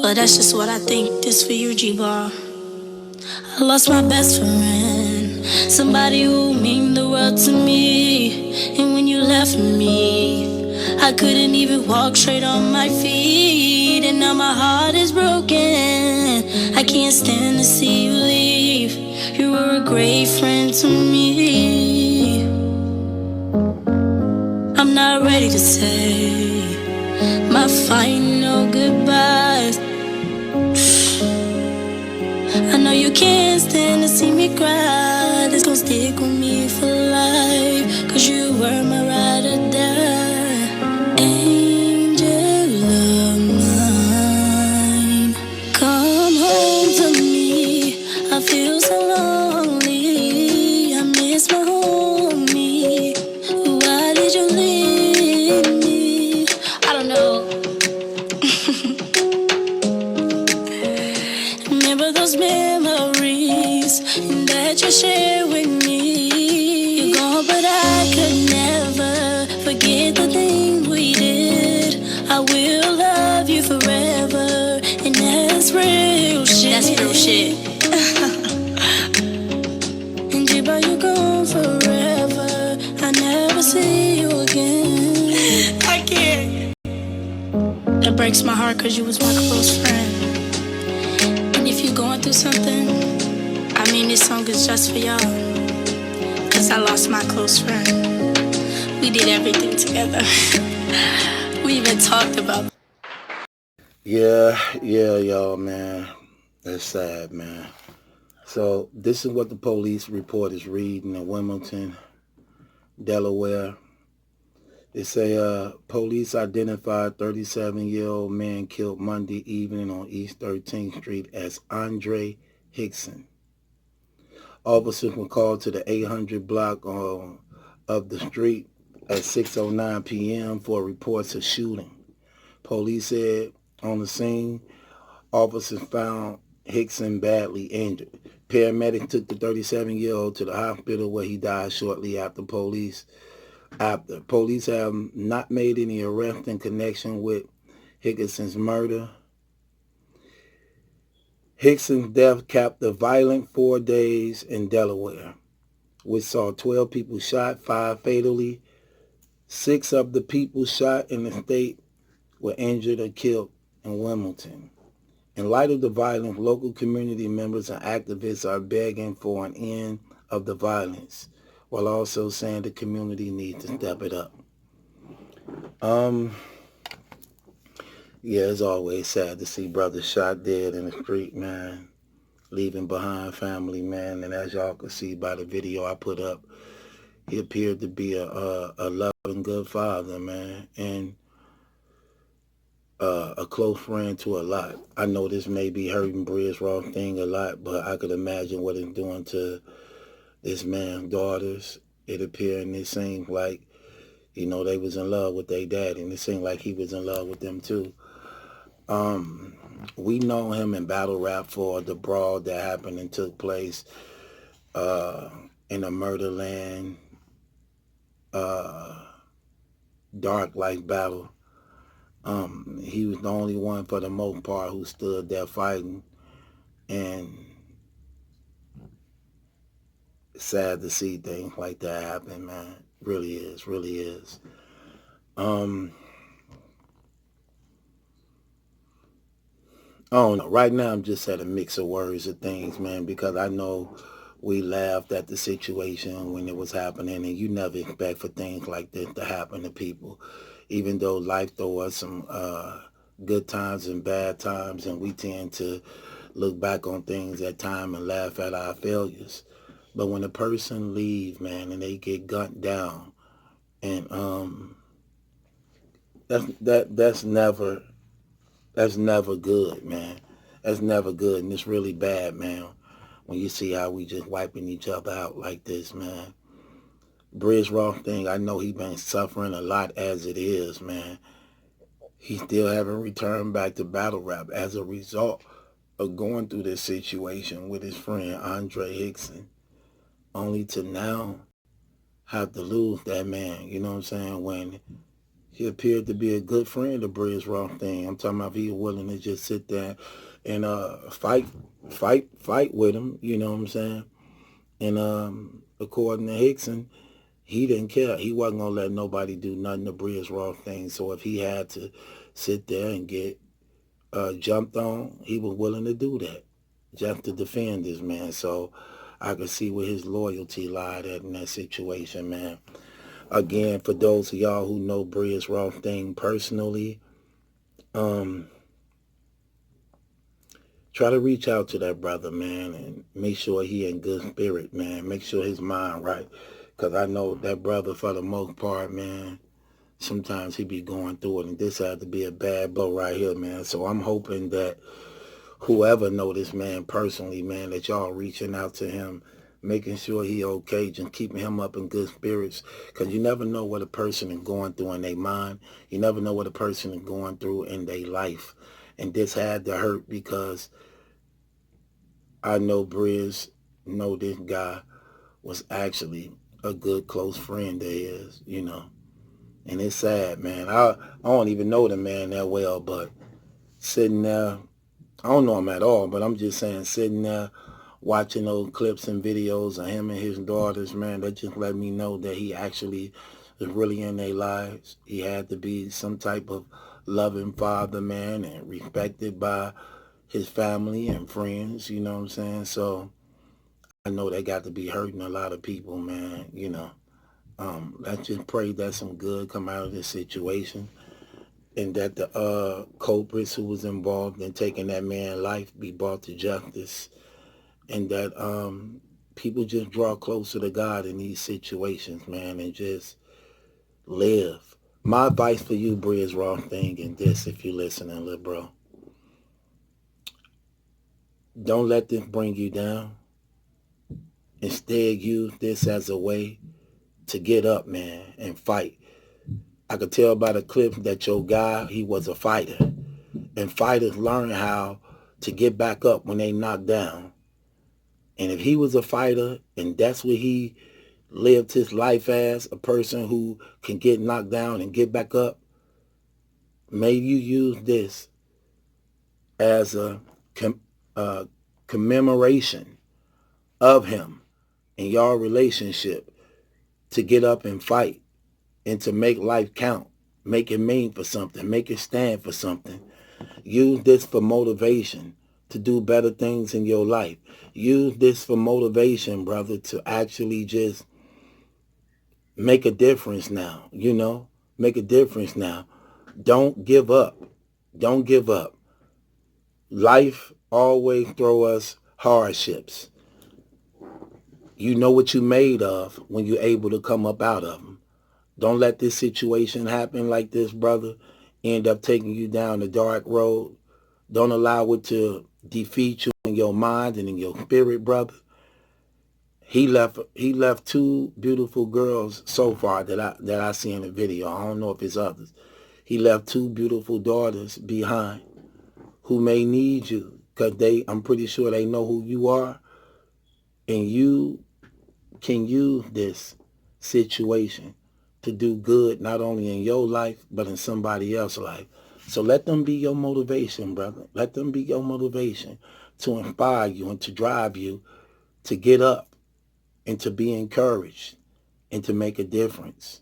But that's just what I think. This for you, G-Ball. I lost my best friend, somebody who meant the world to me. And when you left me, I couldn't even walk straight on my feet. And now my heart is broken, I can't stand to see you leave. You were a great friend to me. I'm not ready to say my final goodbyes. I know you can't stand to see me cry. This gon' stick with me for life, 'cause you were my ride or die. Angel of mine, come home to me. I feel so lonely, I miss my homie. Why did you leave me? I don't know. Remember those memories that you shared with me. You're gone, but I could never forget the thing we did. I will love you forever, and that's real shit. That's real shit. And Jiba, you're gone forever. I never see you again. I can't. It breaks my heart 'cause you was my close friend. If you're going through something, I mean, this song is just for y'all, 'cause I lost my close friend. We did everything together. We even talked about. Yeah, y'all, man. That's sad, man. So this is what the police report is reading in Wilmington, Delaware. They say police identified 37-year-old man killed Monday evening on East 13th Street as Andre Hickson. Officers were called to the 800 block of the street at 6:09 p.m. for reports of shooting. Police said on the scene, officers found Hickson badly injured. Paramedics took the 37-year-old to the hospital where he died shortly after. Police have not made any arrests in connection with Hickson's murder. Hickson's death capped a violent 4 days in Delaware, which saw 12 people shot, 5 fatally. 6 of the people shot in the state were injured or killed in Wilmington. In light of the violence, local community members and activists are begging for an end of the violence, while also saying the community needs to step it up. Yeah, it's always sad to see brothers shot dead in the street, man, leaving behind family, man. And as y'all can see by the video I put up, he appeared to be a loving, good father, man, and a close friend to a lot. I know this may be hurting Brizz Rawsteen a lot, but I could imagine what it's doing to this man's daughters. It appeared and it seemed like, you know, they was in love with their daddy, and it seemed like he was in love with them too. We know him in battle rap for the brawl that happened and took place in a Murderland dark life battle. He was the only one for the most part who stood there fighting, and it's sad to see things like that happen, man. Really is. I don't know. Right now, I'm just at a mix of words of things, man, because I know we laughed at the situation when it was happening, and you never expect for things like this to happen to people, even though life throws us some good times and bad times, and we tend to look back on things at time and laugh at our failures. But when a person leaves, man, and they get gunned down, and that's never good, man. That's never good, and it's really bad, man, when you see how we just wiping each other out like this, man. Brizz Rawsteen, I know he been suffering a lot as it is, man. He still haven't returned back to battle rap as a result of going through this situation with his friend Andre Hickson, only to now have to lose that man, you know what I'm saying, when He appeared to be a good friend of Brizz Rawsteen. I'm talking about if he was willing to just sit there and fight with him. You know what I'm saying? And according to Hickson, he didn't care. He wasn't gonna let nobody do nothing to Brizz Rawsteen. So if he had to sit there and get jumped on, he was willing to do that, just to defend this man. So I could see where his loyalty lied at in that situation, man. Again, for those of y'all who know Brizz Rawsteen personally, try to reach out to that brother, man, and make sure he in good spirit, man. Make sure his mind right. Because I know that brother, for the most part, man, sometimes he be going through it. And this had to be a bad blow right here, man. So I'm hoping that whoever know this man personally, man, that y'all reaching out to him, making sure he okay, just keeping him up in good spirits. Because you never know what a person is going through in their mind. You never know what a person is going through in their life. And this had to hurt because I know Brizz know this guy was actually a good close friend of his, you know. And it's sad, man. I don't even know the man that well, but sitting there, I don't know him at all, but I'm just saying, sitting there watching those clips and videos of him and his daughters, man, that just let me know that he actually is really in their lives. He had to be some type of loving father, man, and respected by his family and friends, you know what I'm saying? So I know they got to be hurting a lot of people, man, you know. Let's just pray that some good come out of this situation and that the culprits who was involved in taking that man's life be brought to justice, and that people just draw closer to God in these situations, man, and just live. My advice for you, Brizz Rawsteen, and this, if you're listening, little bro, don't let this bring you down. Instead, use this as a way to get up, man, and fight. I could tell by the clips that your guy, he was a fighter. And fighters learn how to get back up when they knocked down. And if he was a fighter and that's what he lived his life as, a person who can get knocked down and get back up, may you use this as a commemoration of him and your relationship to get up and fight and to make life count, make it mean for something, make it stand for something. Use this for motivation to do better things in your life. Use this for motivation, brother, to actually just make a difference now, you know? Make a difference now. Don't give up. Don't give up. Life always throw us hardships. You know what you're made of when you're able to come up out of them. Don't let this situation happen like this, brother, end up taking you down the dark road. Don't allow it to defeat you in your mind and in your spirit, brother. He left two beautiful girls so far that I see in the video. I don't know if it's others. He left two beautiful daughters behind who may need you because I'm pretty sure they know who you are, and you can use this situation to do good not only in your life but in somebody else's life. So let them be your motivation, brother. Let them be your motivation to inspire you and to drive you to get up and to be encouraged and to make a difference.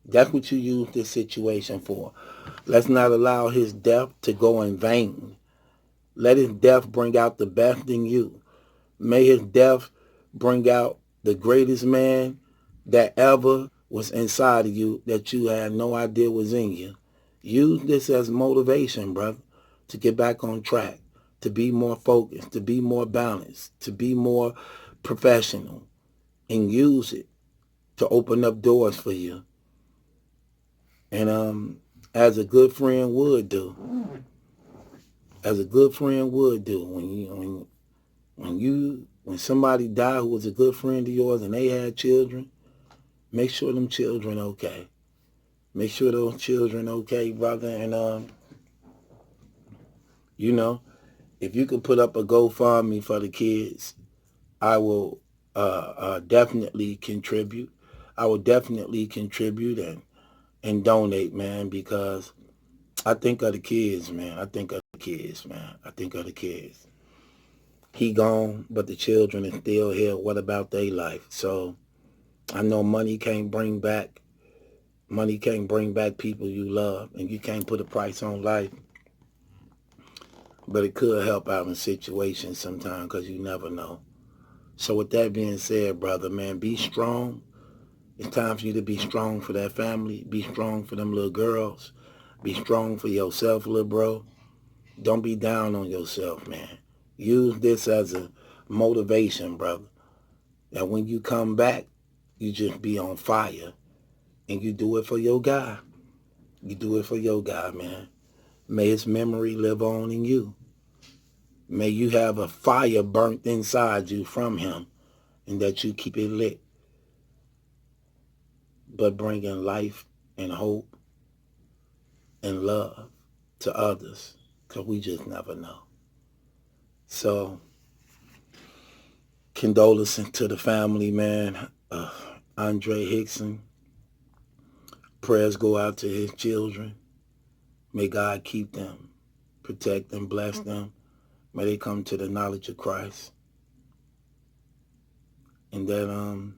That's what you use this situation for. Let's not allow his death to go in vain. Let his death bring out the best in you. May his death bring out the greatest man that ever was inside of you that you had no idea was in you. Use this as motivation, brother, to get back on track, to be more focused, to be more balanced, to be more professional, and use it to open up doors for you. And as a good friend would do, when somebody died who was a good friend of yours and they had children, make sure them children okay. Make sure those children okay, brother. And you know, if you could put up a GoFundMe for the kids, I will definitely contribute. I will definitely contribute and donate, man, because I think of the kids, man. I think of the kids, man. I think of the kids. He gone, but the children are still here. What about their life? So I know money can't bring back people you love, and you can't put a price on life. But it could help out in situations sometimes because you never know. So with that being said, brother, man, be strong. It's time for you to be strong for that family. Be strong for them little girls. Be strong for yourself, little bro. Don't be down on yourself, man. Use this as a motivation, brother. That when you come back, you just be on fire. And you do it for your guy. You do it for your guy, man. May his memory live on in you. May you have a fire burnt inside you from him, and that you keep it lit. But bringing life and hope and love to others, because we just never know. So, condolences to the family, man. Andre Hickson. Prayers go out to his children. May God keep them, protect them, bless them. May they come to the knowledge of Christ. And that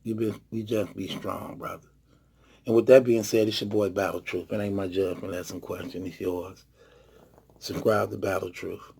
you just be strong, brother. And with that being said, it's your boy Battle Truth. It ain't my judgment lesson question, it's yours. Subscribe to Battle Truth.